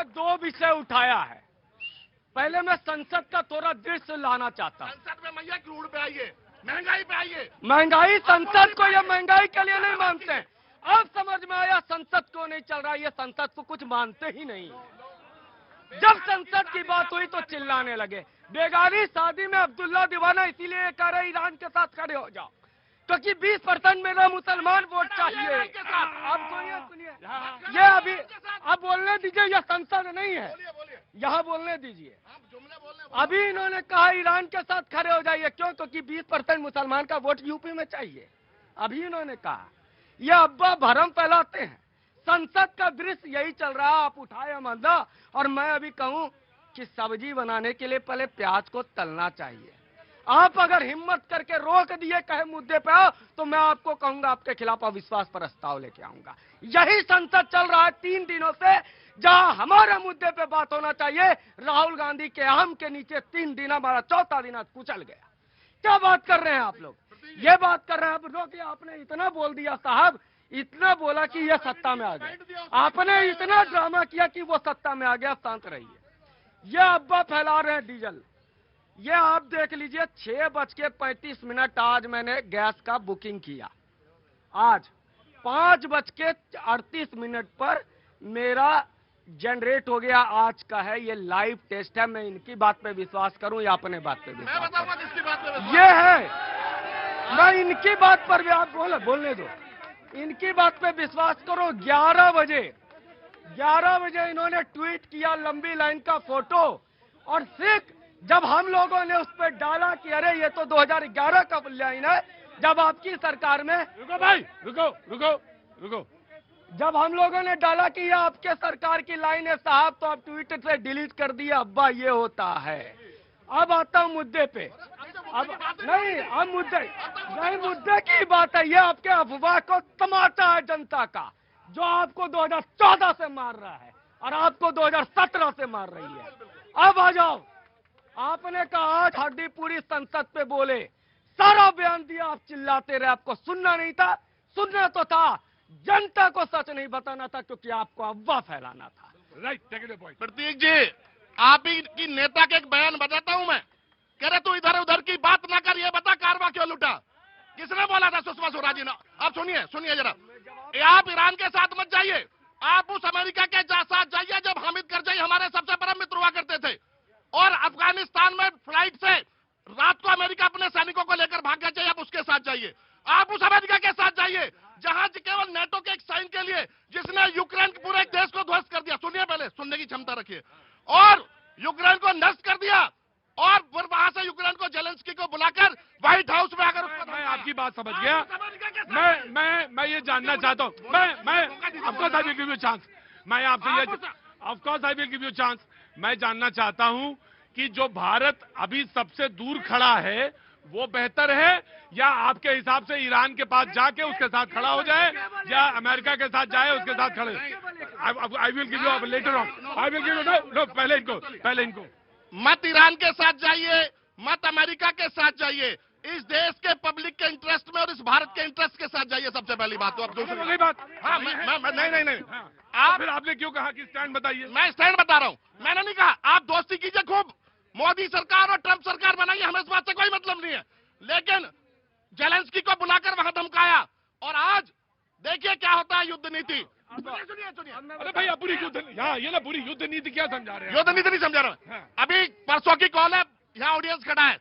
आपने दो विषय उठाया है। पहले मैं संसद का थोड़ा दृश्य लाना चाहता हूँ। संसद में मैया क्रूड पे आइए, महंगाई पे आइए। महंगाई, संसद को ये महंगाई के लिए नहीं मानते। अब समझ में आया संसद को नहीं चल रहा, ये संसद को कुछ मानते ही नहीं। जब संसद की बात हुई तो चिल्लाने लगे। बेगानी शादी में अब्दुल्ला दीवाना इसीलिए कह रहे ईरान के साथ खड़े हो जाओ, क्योंकि 20% मेरा मुसलमान वोट चाहिए। अब सुनिए, ये अभी अब बोलने दीजिए, यह संसद नहीं है, यहाँ बोलने दीजिए। अभी इन्होंने कहा ईरान के साथ खड़े हो जाइए, क्यों? क्योंकि 20% मुसलमान का वोट यूपी में चाहिए। अभी इन्होंने कहा, यह अब्बा भरम फैलाते हैं। संसद का दृश्य यही चल रहा है, आप उठाए मजा। और मैं अभी कहूं कि सब्जी बनाने के लिए पहले प्याज को तलना चाहिए। आप अगर हिम्मत करके रोक दिए कहे मुद्दे पे आओ, तो मैं आपको कहूंगा आपके खिलाफ अविश्वास प्रस्ताव लेके आऊंगा। यही संसद चल रहा है 3 दिनों से, जहां हमारे मुद्दे पे बात होना चाहिए, राहुल गांधी के आम के नीचे 3 दिन हमारा, चौथा दिन आज कुचल गया। क्या बात कर रहे हैं आप लोग? ये बात कर रहे हैं। अब रोकिए, आपने इतना बोल दिया साहब, इतना बोला कि ये सत्ता में आ गया। आपने इतना ड्रामा किया कि वो सत्ता में आ गया। शांत रहिए। ये अब्बा फैला रहे हैं डीजल। ये आप देख लीजिए, 6:35 आज मैंने गैस का बुकिंग किया। आज 5:38 पर मेरा जनरेट हो गया। आज का है, ये लाइव टेस्ट है। मैं इनकी बात पे विश्वास करूं या अपने बात पे विश्वास करूं? ये है, मैं इनकी बात पर भी, आप बोलने दो, इनकी बात पे विश्वास करो। 11 बजे इन्होंने ट्वीट किया लंबी लाइन का फोटो, और सिर्फ जब हम लोगों ने उस पर डाला कि अरे ये तो 2011 का लाइन है, जब आपकी सरकार में, रुको भाई, रुको, जब हम लोगों ने डाला कि ये आपके सरकार की लाइन है साहब, तो आप ट्वीट से डिलीट कर दिया। अब्बा ये होता है। अब आता हूं मुद्दे पे। अब नहीं, अब मुद्दे की बात है। ये आपके अफवाह को तमाचा है जनता का, जो आपको 2014 से मार रहा है और आपको 2017 से मार रही है। अब आ जाओ, आपने कहा आज हड्डी पूरी संसद पे बोले, सारा बयान दिया, आप चिल्लाते रहे। आपको सुनना नहीं था? सुनना तो था, जनता को सच नहीं बताना था, क्योंकि आपको अफवाह फैलाना था। Right, take it point. Prateek ji, आप ही की नेता का एक बयान बताता हूं मैं। कह रहे तू इधर उधर की बात ना कर, ये बता कारवा क्यों लूटा? किसने बोला था? सुषमा स्वराज जी ने। आप सुनिए जरा, आप ईरान के साथ मत जाइए, आप उस अमेरिका के साथ जाइए जब हामिद करजई हमारे सबसे बड़ा मित्र हुआ करते थे, और अफगानिस्तान में फ्लाइट से रात को अमेरिका अपने सैनिकों को लेकर भाग गया, चाहिए आप उसके साथ जाइए। आप उस अमेरिका के साथ जाइए जहां केवल नेटो के एक साइन के लिए, जिसने यूक्रेन के पूरे देश को ध्वस्त कर दिया। सुनिए, पहले सुनने की क्षमता रखिए। और यूक्रेन को नष्ट कर दिया, और फिर वहां से यूक्रेन को जेलेंस्की को बुलाकर व्हाइट हाउस में आकर, मैं आपकी बात समझ गया। मैं ये जानना चाहता हूँ, मैं of course I will give you chance, मैं आपसे ये, of course I will give you chance. मैं जानना चाहता हूं कि जो भारत अभी सबसे दूर खड़ा है वो बेहतर है, या आपके हिसाब से ईरान के पास जाके उसके साथ खड़ा हो जाए, या अमेरिका के साथ जाए उसके साथ खड़े? I will give you later on, I will give you, no, पहले इनको मत ईरान के साथ जाइए, मत अमेरिका के साथ जाइए। इस देश के पब्लिक के इंटरेस्ट में और इस भारत के इंटरेस्ट के साथ जाइए, सबसे पहली बात। तो अब दूसरी बात, हाँ, नहीं, आप फिर आपने क्यों कहा कि स्टैंड बताइए? मैं स्टैंड बता रहा हूं, मैंने नहीं कहा। आप दोस्ती कीजिए खूब, मोदी सरकार और ट्रंप सरकार बनाइए, हमें इस बात से कोई मतलब नहीं है। लेकिन जेलेंस्की को बुलाकर वहां धमकाया, और आज देखिए क्या होता है युद्ध नीति। सुनिए, अरे भैया, पूरी युद्ध, यहाँ ये ना पूरी युद्ध नीति क्या समझा रहे हैं? युद्ध नीति नहीं समझा रहा। अभी परसों की कॉल है, यहाँ ऑडियंस खड़ा है,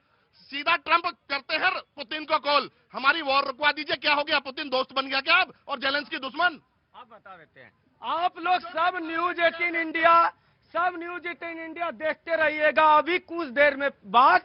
सीधा ट्रंप करते हैं पुतिन को कॉल, हमारी वॉर रुकवा दीजिए। क्या हो गया? पुतिन दोस्त बन गया क्या अब, और जेलेंस्की दुश्मन? आप बता देते हैं। आप लोग सब न्यूज 18 इंडिया देखते रहिएगा। अभी कुछ देर में बाद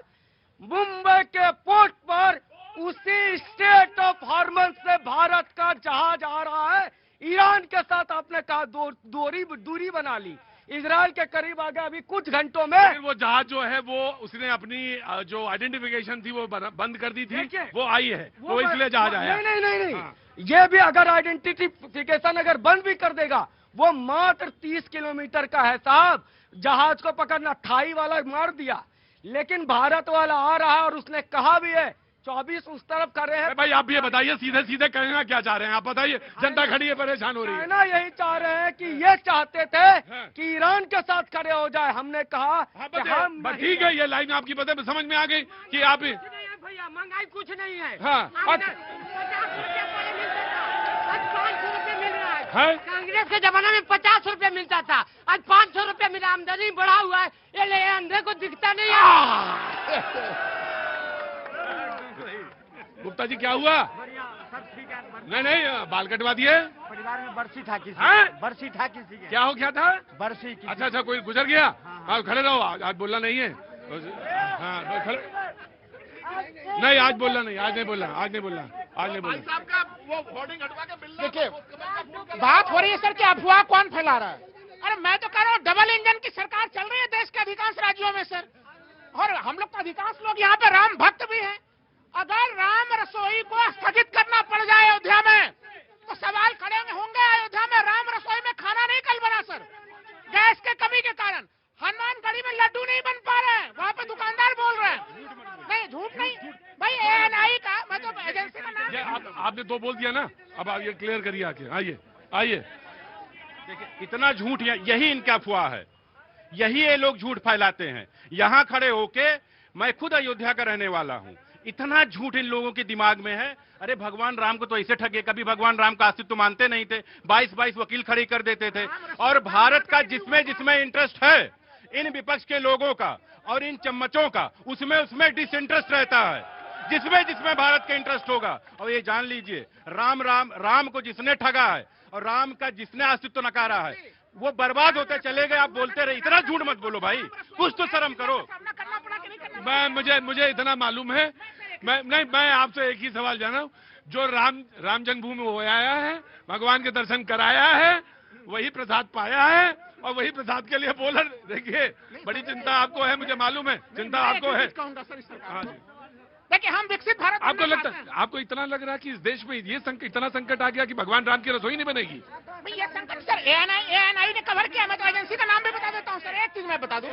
मुंबई के पोर्ट पर उसी स्टेट ऑफ हॉर्मन्स से भारत का जहाज आ रहा है। ईरान के साथ आपने कहा दूरी बना ली, इजराइल के करीब आ गया। अभी कुछ घंटों में वो जहाज जो है वो उसने अपनी जो आइडेंटिफिकेशन थी वो बंद कर दी थी, वो आई है, वो इसलिए जहाज आया। नहीं, हाँ। ये भी अगर आइडेंटिफिकेशन अगर बंद भी कर देगा, वो मात्र 30 किलोमीटर का है साहब। जहाज को पकड़ना, थाई वाला मार दिया, लेकिन भारत वाला आ रहा है, और उसने कहा भी है 24 उस तरफ खड़े हैं। भाई आप ये बताइए, सीधे सीधे कहना क्या चाह रहे हैं आप बताइए, जनता खड़ी है, परेशान हो रही है। ना यही चाह रहे हैं कि ये चाहते थे कि ईरान के साथ खड़े हो जाए। हमने कहा कि हम बस ठीक है, ये लाइन आपकी बातें समझ में आ गई कि आप भैया महंगाई कुछ नहीं है। हाँ 50 रुपये पहले मिलता था, आज 500 रुपये मिल रहा है। कांग्रेस के जमाने में 50 रुपये मिलता था, आज 500 रुपये मिला। आमदनी बढ़ा हुआ है, ये ले अंधे को दिखता नहीं है। गुप्ता जी क्या हुआ? सब ठीक है। नहीं नहीं, बाल कटवा दिए। परिवार में बरसी था किसी हैं? बरसी था किसी के। क्या हो गया था? बरसी की। अच्छा अच्छा, कोई गुजर गया? हाँ खड़े रहो, आज बोलना नहीं है। हाँ खड़े, नहीं आज बोलना नहीं, आज नहीं बोलना, आज नहीं बोलना, आज नहीं बोलना। साहब का वो होर्डिंग हटवा के बिल देखिए, बात हो रही है सर कि अफवाह कौन फैला रहा है। अरे मैं तो कह रहा हूँ डबल इंजन की सरकार चल रही है देश के अधिकांश राज्यों में सर, और हम लोग तो अधिकांश लोग यहाँ पे राम भक्त भी हैं। अगर राम रसोई को स्थगित करना पड़ जाए अयोध्या में, तो सवाल खड़े होंगे अयोध्या में राम रसोई में खाना नहीं कल बना सर, गैस के कमी के कारण। हनुमानगढ़ी में लड्डू नहीं बन पा रहे हैं, वहाँ पे दुकानदार बोल रहे हैं। नहीं झूठ नहीं भाई, ANI का मैं तो एजेंसी का नाम। आपने तो बोल दिया ना, अब आप ये क्लियर करिए आके। आइए आइए, देखिए इतना झूठ यही इनका अफवाह है, यही ये लोग झूठ फैलाते हैं। यहाँ खड़े होके, मैं खुद अयोध्या का रहने वाला हूँ, इतना झूठ इन लोगों के दिमाग में है। अरे भगवान राम को तो ऐसे ठगे, कभी भगवान राम का अस्तित्व मानते नहीं थे, 22-22 वकील खड़े कर देते थे। और भारत का जिसमें जिसमें इंटरेस्ट है, इन विपक्ष के लोगों का और इन चम्मचों का, उसमें उसमें डिसइंटरेस्ट रहता है। जिसमें जिसमें भारत का इंटरेस्ट होगा, और ये जान लीजिए, राम को जिसने ठगा है और राम का जिसने अस्तित्व नकारा है, वो बर्बाद होते चले गए। आप बोलते रहे, इतना झूठ मत बोलो भाई, कुछ तो शर्म करो। मुझे इतना मालूम है, मैं आपसे एक ही सवाल जाना हूं, जो राम जन्मभूमि हो आया है, भगवान के दर्शन कराया है, वही प्रसाद पाया है और वही प्रसाद के लिए बोला। देखिए बड़ी चिंता आपको है, मुझे मालूम है, चिंता आपको है। हाँ जी, देखिए हम विकसित भारत आपको लगता है, आपको इतना लग रहा है कि इस देश में ये इतना संकट आ गया कि भगवान राम की रसोई नहीं बनेगी? ये संकट सर ANI ने कवर किया। मैं तो एजेंसी का नाम भी बता देता हूँ सर। एक चीज मैं बता दूं,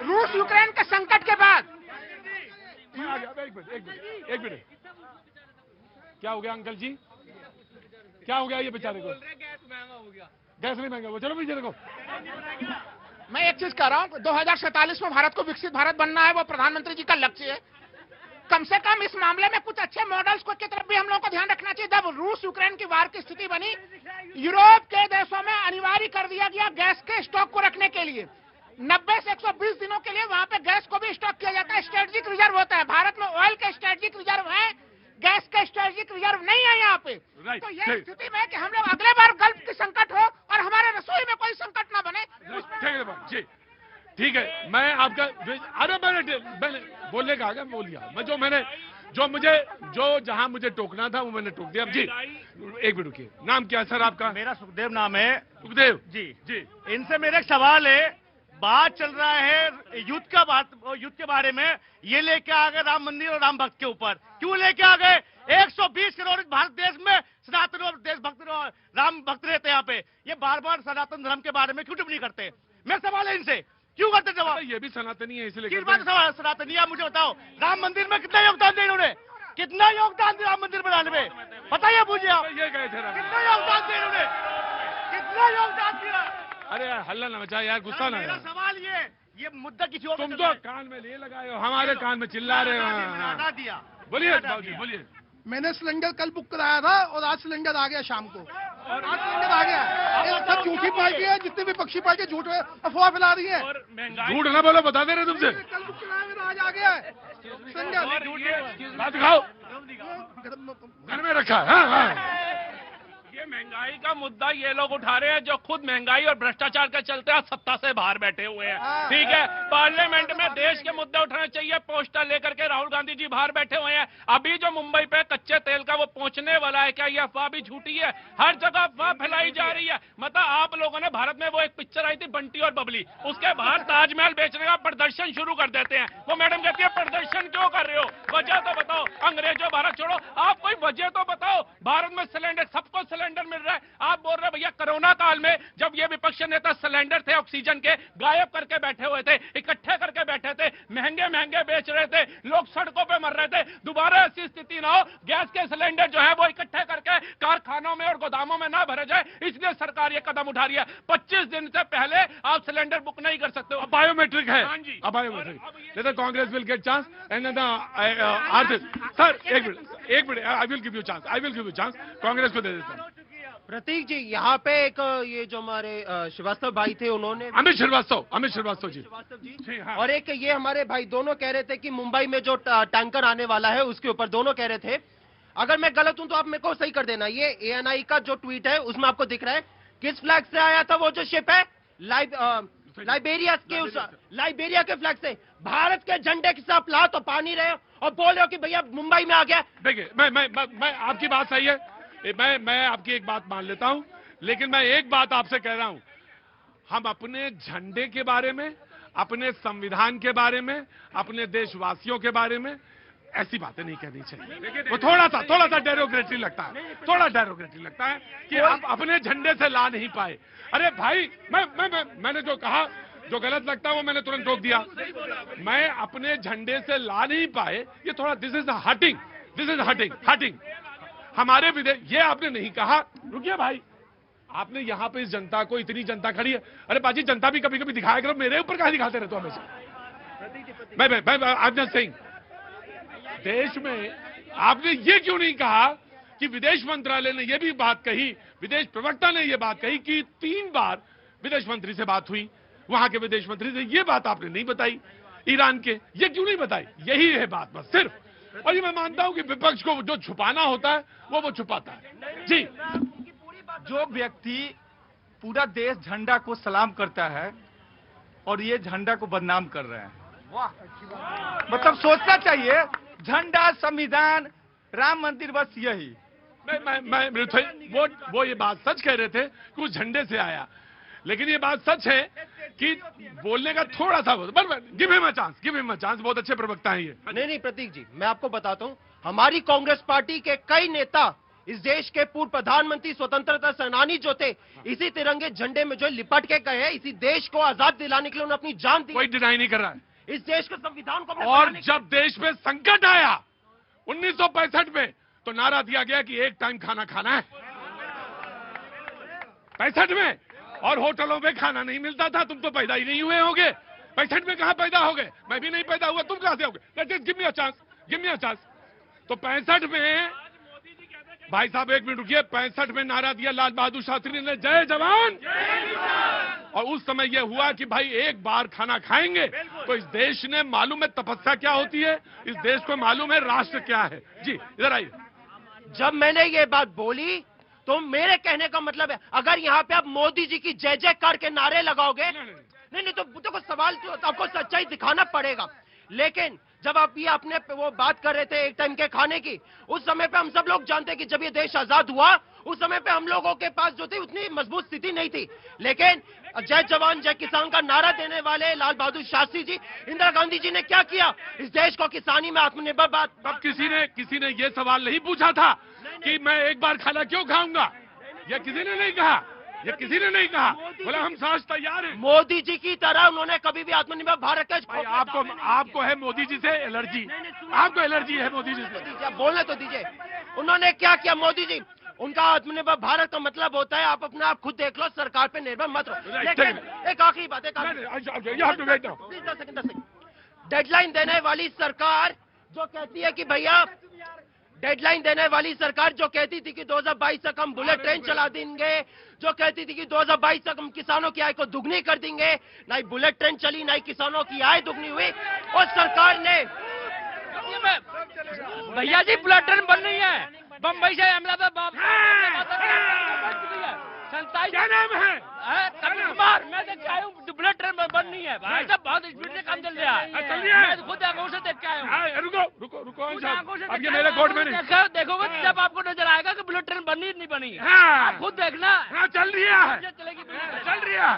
रूस यूक्रेन के संकट के बाद। एक मिनट, क्या हो गया अंकल जी, क्या हो गया ये बेचारे को? गैस महंगा हो गया। गैस नहीं महंगा, वो चलो पीछे देखो। मैं एक चीज कह रहा हूँ, 2047 में भारत को विकसित भारत बनना है, वो प्रधानमंत्री जी का लक्ष्य है। कम से कम इस मामले में कुछ अच्छे मॉडल्स को की तरफ भी हम लोगों को ध्यान रखना चाहिए। जब रूस यूक्रेन की वार की स्थिति बनी, यूरोप के देशों में अनिवार्य कर दिया गया गैस के स्टॉक को रखने के लिए। 90 से 120 दिनों के लिए वहां पे गैस को भी स्टॉक किया जाता है, स्ट्रेटेजिक रिजर्व होता है। भारत में ऑयल के स्ट्रेटेजिक रिजर्व है, गैस के स्ट्रेटेजिक रिजर्व नहीं है यहाँ पे। तो ये स्थिति में कि हम लोग अगले बार गल्फ की संकट हो और हमारे रसोई में कोई संकट ना बने। जी ठीक है, मैं आपका, अरे मैंने बोलने का आगे बोल दिया। मैं जो जहां मुझे टोकना था वो मैंने टोक दिया। अब जी एक मिनट रुकिए, नाम क्या है सर आपका? मेरा सुखदेव नाम है। सुखदेव जी जी, इनसे मेरा एक सवाल है, बात चल रहा है युद्ध के बारे में, ये लेके आ गए राम मंदिर और राम भक्त के ऊपर। क्यों लेके आ गए? 120 करोड़ भारत देश में सनातन और देशभक्त राम भक्त रहते हैं यहाँ पे, ये बार बार सनातन धर्म के बारे में क्यों टिप्पणी करते हैं? मेरा सवाल है इनसे, क्यों करते जवाब? ये भी सनातनी है इसलिए किस बात सवाल सनातनी? आप मुझे बताओ, राम मंदिर में कितना योगदान दिया इन्होंने? कितना योगदान दिया राम मंदिर बनाने में? बताइए मुझे आप, ये गए थे कितना योगदान दिया इन्होंने? कितना योगदान दिया? अरे हल्ला ना मचा यार, गुस्सा ना मेरा यार। सवाल ये मुद्दा किसी और तुम तो कान में लिए लगाए हो, हमारे कान में चिल्ला रहे हो। हटा दिया। बोलिए बाबूजी, बोलिए। मैंने सिलेंडर कल बुक कराया था और आज सिलेंडर आ गया शाम को, और आज सिलेंडर आ गया। ये सब झूठी पार्टी है, जितने भी पक्षी पार्टी झूठ अफवाह फैला रही है। झूठ ना बोलो, बता दे रहे तुमसे। कल बुक कराया मेरा, आज आ गया है सिलेंडर। बात दिखाओ, घर में रखा है। हाँ। ये महंगाई का मुद्दा ये लोग उठा रहे हैं जो खुद महंगाई और भ्रष्टाचार के चलते आज सत्ता से बाहर बैठे हुए हैं। ठीक है, पार्लियामेंट में देश के मुद्दे उठाने चाहिए, पोस्टर लेकर के राहुल गांधी जी बाहर बैठे हुए हैं। अभी जो मुंबई पे कच्चे तेल का वो पहुंचने वाला है, क्या ये अफवाह भी झूठी है? हर जगह अफवाह फैलाई जा रही है। मतलब आप लोगों ने, भारत में वो एक पिक्चर आई थी बंटी और बबली, उसके बाहर ताजमहल बेचने का प्रदर्शन शुरू कर देते हैं। वो मैडम कहती है प्रदर्शन क्यों कर रहे हो, वजह तो बताओ। अंग्रेजों भारत छोड़ो, आप कोई वजह तो बताओ। भारत में सिलेंडर, सबको सिलेंडर मिल रहा है, आप बोल रहे भैया कोरोना काल में जब ये विपक्ष नेता सिलेंडर थे ऑक्सीजन के गायब करके बैठे हुए थे, इकट्ठे करके बैठे थे, महंगे महंगे बेच रहे थे, लोग सड़कों पे मर रहे थे। दोबारा ऐसी स्थिति ना हो, गैस के सिलेंडर जो है वो इकट्ठे करके कारखानों में और गोदामों में ना भरे जाए, इसलिए सरकार ये कदम उठा रही है। 25 दिन से पहले आप सिलेंडर बुक नहीं कर सकते हो। बायोमेट्रिक है। हाँ जी। Biometric Congress will get chance and sir एक minute I will give you chance Congress को दे देता हूं। प्रतीक जी, यहाँ पे एक ये जो हमारे श्रीवास्तव भाई थे, उन्होंने अमित श्रीवास्तव जी जी, हाँ। और एक ये हमारे भाई दोनों कह रहे थे कि मुंबई में जो टैंकर आने वाला है उसके ऊपर दोनों कह रहे थे। अगर मैं गलत हूं तो आप मेरे को सही कर देना। ये ANI का जो ट्वीट है उसमें आपको दिख रहा है किस फ्लैग से आया था वो जो शिप है, लाइबेरिया के फ्लैग से। भारत के झंडे के साथ ला तो पानी रहे और बोल रहे हो कि भैया मुंबई में आ गया। देखिए मैं आपकी बात सही है, मैं आपकी एक बात मान लेता हूं, लेकिन मैं एक बात आपसे कह रहा हूं, हम अपने झंडे के बारे में, अपने संविधान के बारे में, अपने देशवासियों के बारे में ऐसी बातें नहीं कहनी चाहिए। वो थोड़ा सा डेरोक्रेटिक लगता है कि आप अपने झंडे से ला नहीं पाए। अरे भाई मैंने जो कहा, जो गलत लगता है वो मैंने तुरंत रोक दिया। मैं अपने झंडे से ला नहीं पाए, ये थोड़ा दिस इज हटिंग। हमारे विदेश, ये आपने नहीं कहा। रुकिए भाई, आपने यहाँ पे इस जनता को, इतनी जनता खड़ी है। अरे बाजी, जनता भी कभी कभी दिखाया करो, मेरे ऊपर कहाँ दिखाते रहते हो हमेशा। मैं सिंह, देश में आपने ये क्यों नहीं कहा कि विदेश मंत्रालय ने ये भी बात कही, विदेश प्रवक्ता ने ये बात कही कि 3 बार विदेश मंत्री से बात हुई, वहां के विदेश मंत्री से ये बात आपने नहीं बताई, ईरान के, ये क्यों नहीं बताई? यही है बात बस सिर्फ। और ये मैं मानता हूं कि विपक्ष को जो छुपाना होता है वो छुपाता है। जी, जो व्यक्ति पूरा देश झंडा को सलाम करता है और ये झंडा को बदनाम कर रहे हैं, मतलब सोचना चाहिए। झंडा, संविधान, राम मंदिर, बस यही। वो ये बात सच कह रहे थे कि उस झंडे से आया, लेकिन ये बात सच है कि बोलने का थोड़ा सा, गिव हिम अ चांस, बहुत अच्छे प्रवक्ता हैं ये। नहीं प्रतीक जी, मैं आपको बताता हूं, हमारी कांग्रेस पार्टी के कई नेता, इस देश के पूर्व प्रधानमंत्री, स्वतंत्रता सेनानी जो थे, इसी तिरंगे झंडे में जो लिपट के गए, इसी देश को आजाद दिलाने के लिए उन्होंने अपनी जान दी। कोई डिनाई नहीं कर रहा है। इस देश के संविधान को, और जब देश में संकट आया 1965 में, तो नारा दिया गया कि एक टाइम खाना खाना है। 65 में, और होटलों में खाना नहीं मिलता था। तुम तो पैदा ही नहीं हुए होगे, 65 में कहां पैदा हो गए? मैं भी नहीं पैदा हुआ, तुम कहां से होगे? Give me a chance. तो 65 में, भाई साहब एक मिनट रुकिए, 65 में नारा दिया लाल बहादुर शास्त्री ने, जय जवान। और उस समय यह हुआ कि भाई एक बार खाना खाएंगे, तो इस देश ने मालूम है तपस्या क्या होती है, इस देश को मालूम है राष्ट्र क्या है। जी इधर आइए। जब मैंने ये बात बोली तो मेरे कहने का मतलब है, अगर यहाँ पे आप मोदी जी की जय जयकार के नारे लगाओगे, नहीं तो देखो सवाल तो आपको सच्चाई दिखाना पड़ेगा। लेकिन जब आप ये अपने वो बात कर रहे थे एक टाइम के खाने की, उस समय पे हम सब लोग जानते हैं कि जब ये देश आजाद हुआ, उस समय पे हम लोगों के पास जो थी उतनी मजबूत स्थिति नहीं थी। लेकिन जय जवान जय किसान का नारा देने वाले लाल बहादुर शास्त्री जी, इंदिरा गांधी जी ने क्या किया? इस देश को किसानी में आत्मनिर्भर बात। तब किसी ने ये सवाल नहीं पूछा था कि मैं एक बार खाना क्यों खाऊंगा? ये किसी ने नहीं कहा, बोला हम सांस तैयार हैं। मोदी जी की तरह उन्होंने कभी भी आत्मनिर्भर भारत के, आपको है मोदी जी से एलर्जी, आपको एलर्जी है मोदी जी से। बोलने तो दीजिए, उन्होंने क्या किया मोदी जी? उनका आत्मनिर्भर भारत का मतलब होता है आप अपने आप खुद देख लो, सरकार पे निर्भर मत रहो। लेकिन एक आखिरी बात, डेडलाइन देने वाली सरकार जो कहती है कि भैया, डेडलाइन देने वाली सरकार जो कहती थी कि 2022 तक हम बुलेट ट्रेन चला देंगे, जो कहती थी कि 2022 तक हम किसानों की आय को दुगनी कर देंगे, ना ही बुलेट ट्रेन चली, ना ही किसानों की आय दुगनी हुई। और सरकार ने, भैया जी बुलेट ट्रेन बन रही है, बम्बई से अहमदाबाद, क्या नाम है? कपिल कुमार। मैं देख के आया हूँ बुलेट ट्रेन बन रही है भाई साहब, बहुत स्पीड से काम चल रहा है। मैं खुद आंखों से देख के आया हूँ। रुको अब ये मेरे कोर्ट में नहीं। देखोगे जब आपको नजर आएगा कि बुलेट ट्रेन बनी नहीं बनी, आप खुद देखना। हाँ चल रही है, चल रही है।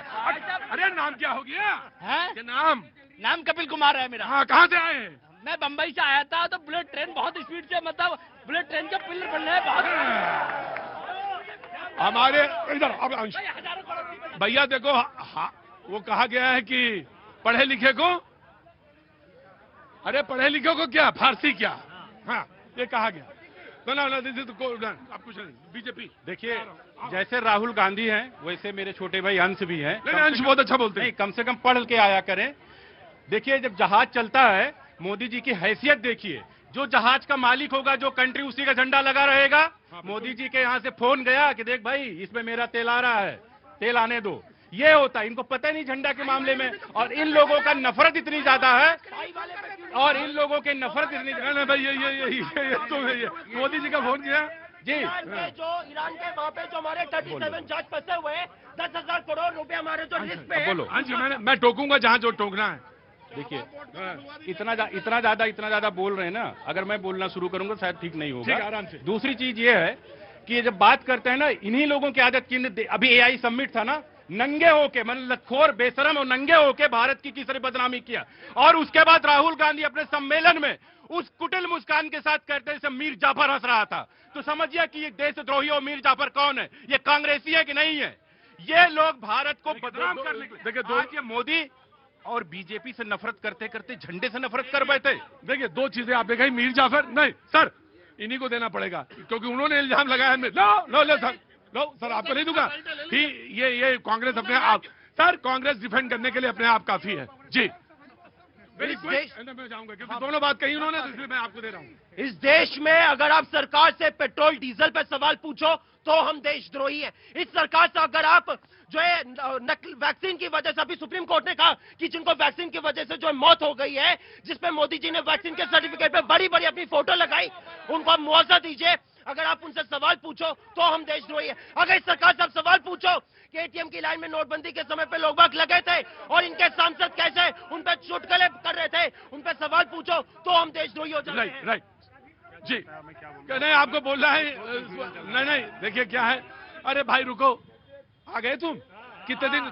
अरे नाम क्या हो गया है? नाम कपिल कुमार है मेरा। हाँ, कहाँ से आए हैं? मैं बम्बई से आया था, तो बुलेट ट्रेन बहुत स्पीड से, मतलब बुलेट ट्रेन का पिलर बन रहा है बहुत। हमारे इधर अब अंश भैया देखो वो कहा गया है कि पढ़े लिखे को, अरे पढ़े लिखे को क्या फारसी क्या, हाँ ये कहा गया। तो ना आप कुछ नहीं, बीजेपी देखिए जैसे राहुल गांधी हैं वैसे मेरे छोटे भाई अंश भी हैं। अंश बहुत अच्छा बोलते हैं। कम से कम पढ़ के आया करें। देखिए जब जहाज चलता है मोदी जी की हैसियत देखिए, जो जहाज का मालिक होगा जो कंट्री उसी का झंडा लगा रहेगा। मोदी जी के यहाँ से फोन गया कि देख भाई इसमें मेरा तेल आ रहा है, तेल आने दो। ये होता है, इनको पता नहीं झंडा के मामले में। और इन लोगों का नफरत इतनी ज्यादा है, और इन लोगों के नफरत इतनी भाई ये मोदी जी का फोन किया जी। ईरान के वहाँ पे जो हमारे 37 जज फंसे हुए हैं, 10,000 करोड़ रुपए हमारे जो लिस्ट पे बोलो। हाँ जी मैं टोकूंगा जहाँ जो टोकना है। देखिए इतना ज्यादा बोल रहे हैं ना, अगर मैं बोलना शुरू करूंगा शायद ठीक नहीं होगा। आराम से। दूसरी चीज ये है कि जब बात करते हैं ना, इन्हीं लोगों की आदत की, अभी एआई समिट था ना, नंगे होके मतलब लतखोर बेशरम और नंगे होके भारत की किसी बदनामी किया। और उसके बाद राहुल गांधी अपने सम्मेलन में उस कुटिल मुस्कान के साथ कहते हैं मीर जाफर हंस रहा था। तो समझिए कि ये देशद्रोही और मीर जाफर कौन है, ये कांग्रेसी है कि नहीं है। ये लोग भारत को बदनाम करने के लिए, देखिए आज ये मोदी और बीजेपी से नफरत करते करते झंडे से नफरत कर बैठे। देखिए दो चीजें आप देखा, मीर जाफर नहीं सर, इन्हीं को देना पड़ेगा क्योंकि उन्होंने इल्जाम लगाया। लो सर आपको नहीं दूंगा। ये कांग्रेस अपने आप, सर कांग्रेस डिफेंड करने के लिए अपने आप काफी है जी। मैं जाऊंगा क्योंकि दोनों बात कही उन्होंने, तो इसलिए मैं आपको दे रहा हूँ। इस देश में अगर आप सरकार से पेट्रोल डीजल पे सवाल पूछो तो हम देशद्रोही हैं। इस सरकार से अगर आप जो है वैक्सीन की वजह से, अभी सुप्रीम कोर्ट ने कहा कि जिनको वैक्सीन की वजह से जो मौत हो गई है, जिसपे मोदी जी ने वैक्सीन के सर्टिफिकेट पे बड़ी बड़ी अपनी फोटो लगाई, उनको आप मुआवजा दीजिए। अगर आप उनसे सवाल पूछो तो हम देशद्रोही हैं। अगर इस सरकार से आप सवाल पूछो कि एटीएम की लाइन में नोटबंदी के समय पे लोग बाग लगे थे और इनके सांसद कैसे उन पर चुटकुले कर रहे थे, उन पर सवाल पूछो तो हम देशद्रोही हो जाएंगे। राइट जी। नहीं आपको बोलना है, नहीं देखिए क्या है। अरे भाई रुको, आ गए तुम कितने दिन